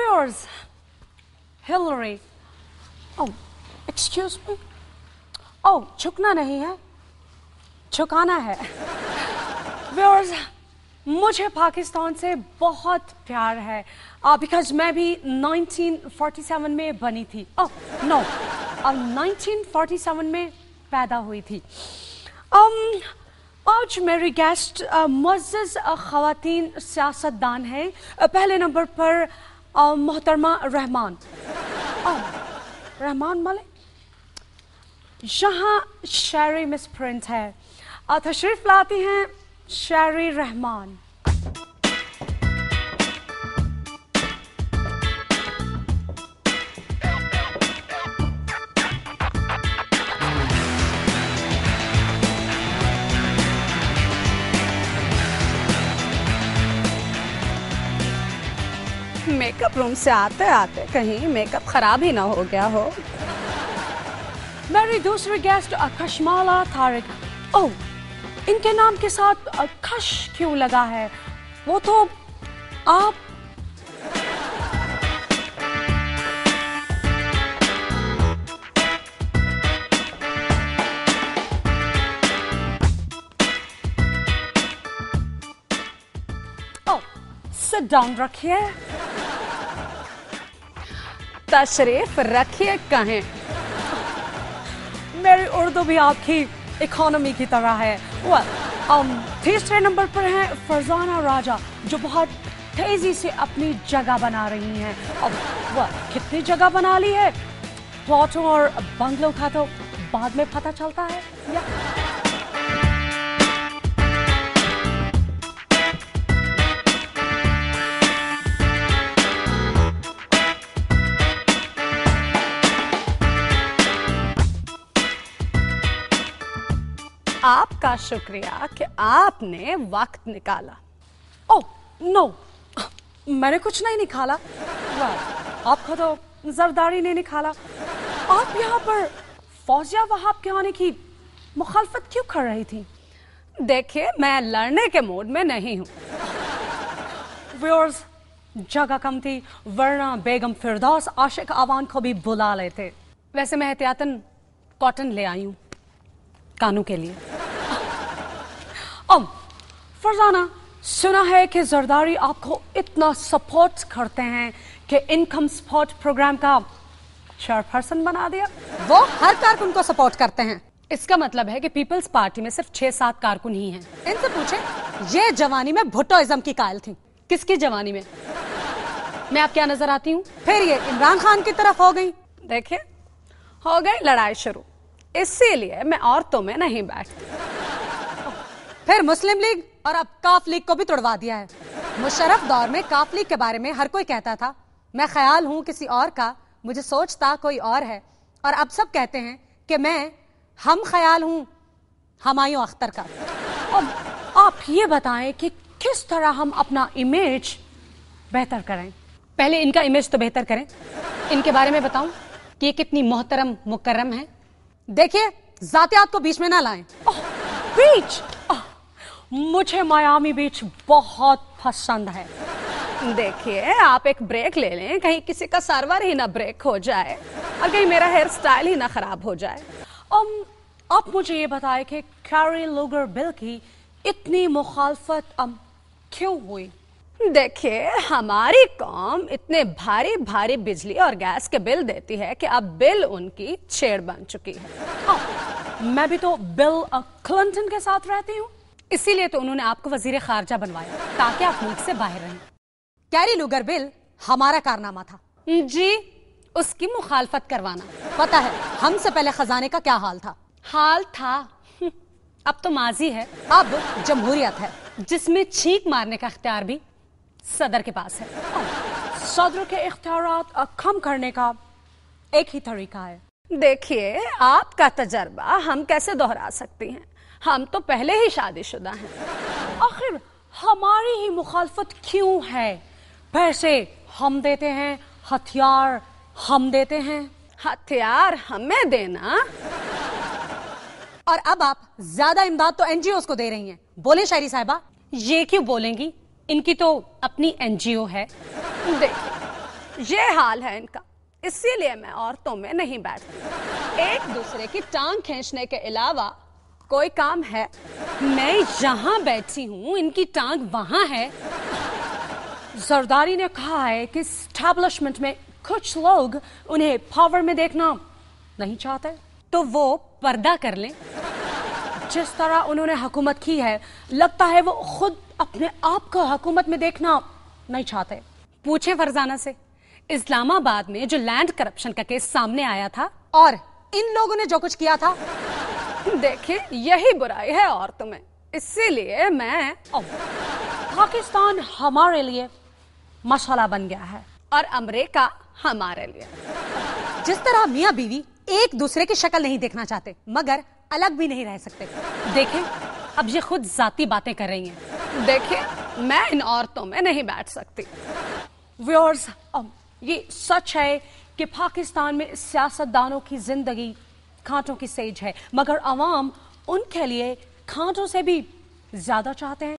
Where's Hillary? Oh, excuse me. Oh, झुकना नहीं है, झुकाना है. Where's मुझे पाकिस्तान से बहुत प्यार है, because मैं भी 1947 में बनी थी. Oh no, 1947 में पैदा हुई थी. आज मेरी गेस्ट मुअज़्ज़ज़ ख़वातीन सियासतदान है. पहले नंबर पर मोहतरमा रहमान. रहमान मलिक. यहाँ शेरी मिस प्रिंट है. तशरीफ लाती हैं शेरी रहमान. मेकअप रूम से आते आते कहीं मेकअप खराब ही ना हो गया हो. मेरी दूसरी गेस्ट कशमाला तारिक. ओह, इनके नाम के साथ खश क्यों लगा है? वो तो आप. ओह, सिट डाउन रखिए. तशरीफ रखिए. कहें मेरी उर्दू भी आपकी इकोनॉमी की तरह है. तीसरे नंबर पर हैं फरजाना राजा, जो बहुत तेजी से अपनी जगह बना रही हैं. अब वह कितनी जगह बना ली है प्लॉटों और बंगलों का तो बाद में पता चलता है. या आपका शुक्रिया कि आपने वक्त निकाला. ओह नो, मैंने कुछ नहीं निकाला. आपका तो जरदारी ने निकाला. आप यहाँ पर फौजिया वहाब के आने की मुखालफत क्यों कर रही थी? देखिए, मैं लड़ने के मूड में नहीं हूँ. व्यूअर्स, जगह कम थी, वरना बेगम फिरदौस आशिक आवान को भी बुला लेते. वैसे मैं एहतियातन कॉटन ले आई हूँ कानों के लिए. फरजाना, सुना है कि जरदारी आपको इतना सपोर्ट करते हैं कि इनकम सपोर्ट प्रोग्राम का चेयरपर्सन बना दिया. वो हर कारकुन को सपोर्ट करते हैं. इसका मतलब है कि पीपल्स पार्टी में सिर्फ 6-7 कारकुन ही हैं. इनसे पूछे, ये जवानी में भुट्टोइज्म की कायल थी. किसकी जवानी में? मैं आप क्या नजर आती हूँ? फिर ये इमरान खान की तरफ हो गई. देखिए, हो गई लड़ाई शुरू. इसीलिए मैं औरतों में नहीं बैठती. फिर मुस्लिम लीग और अब काफ लीग को भी तोड़वा दिया है. मुशर्रफ दौर में काफ लीग के बारे में हर कोई कहता था मैं ख्याल हूं किसी और का, मुझे सोचता कोई और है. और अब सब कहते हैं कि मैं हम ख्याल हूं हुमायूं अख्तर का. अब आप ये बताएं कि किस तरह हम अपना इमेज बेहतर करें. पहले इनका इमेज तो बेहतर करें. इनके बारे में बताऊं कि ये कितनी मोहतरम मुकर्रम है. देखिए, जातियात को बीच में ना लाएं. बीच? मुझे मायामी बीच बहुत पसंद है. देखिए, आप एक ब्रेक ले लें, कहीं किसी का सर्वर ही ना ब्रेक हो जाए और कहीं मेरा हेयर स्टाइल ही ना खराब हो जाए. आप मुझे ये बताएं कि कैरी लूगर बिल की इतनी मुखालफत क्यों हुई? देखिए, हमारी कौम इतने भारी भारी बिजली और गैस के बिल देती है कि अब बिल उनकी छेड़ बन चुकी है. मैं भी तो बिल क्लिंटन के साथ रहती हूँ. इसीलिए तो उन्होंने आपको वजीर खारजा बनवाया ताकि आप मुल्क से बाहर रहें. कैरी लूगर बिल हमारा कारनामा था जी, उसकी मुखालफत करवाना. पता है हमसे पहले खजाने का क्या हाल था? हाल था, अब तो माजी है. अब जमहूरियत है जिसमें छींक मारने का इख्तियार भी सदर के पास है. सदर के इख्तियारात कम करने का एक ही तरीका है. देखिए, आपका तजर्बा हम कैसे दोहरा सकती हैं? हम तो पहले ही शादीशुदा हैं. आखिर हमारी ही मुखालफत क्यों है? पैसे हम देते हैं, हथियार हम देते हैं. हथियार हमें देना? और अब आप ज्यादा इमदाद तो एनजीओ को दे रही हैं. बोले शायरी साहिबा. ये क्यों बोलेंगी? इनकी तो अपनी एनजीओ है. देखिए, یہ حال ہے ان کا، اسی لیے میں عورتوں میں نہیں بیٹھتی. ایک دوسرے کی ٹانگ کھینچنے کے علاوہ کوئی کام ہے؟ میں یہاں بیٹھی ہوں، ان کی ٹانگ وہاں ہے. زرداری نے کہا ہے کہ اسٹیبلشمنٹ میں کچھ لوگ انہیں پاور میں دیکھنا نہیں چاہتے، تو وہ پردہ کر لیں. جس طرح انہوں نے حکومت کی ہے، لگتا ہے وہ خود اپنے آپ کو حکومت میں دیکھنا نہیں چاہتے. پوچھیں فرزانہ سے، اسلام آباد میں جو لینڈ کرپشن کا کیس سامنے آیا تھا اور ان لوگوں نے جو کچھ کیا تھا، دیکھیں یہی برائی ہے عورتوں میں. اسی لیے میں پاکستان ہمارے لیے مسئلہ بن گیا ہے اور امریکہ ہمارے لیے. جس طرح میاں بیوی ایک دوسرے کی شکل نہیں دیکھنا چاہتے مگر الگ بھی نہیں رہ سکتے. دیکھیں اب یہ خود ذاتی باتیں کر رہی ہیں. دیکھیں میں ان عورتوں میں نہیں بیٹھ سکتی. ویورز، یہ سچ ہے کہ پاکستان میں سیاستدانوں کی زندگی کانٹوں کی سیج ہے، مگر عوام ان کے لیے کانٹوں سے بھی زیادہ چاہتے ہیں.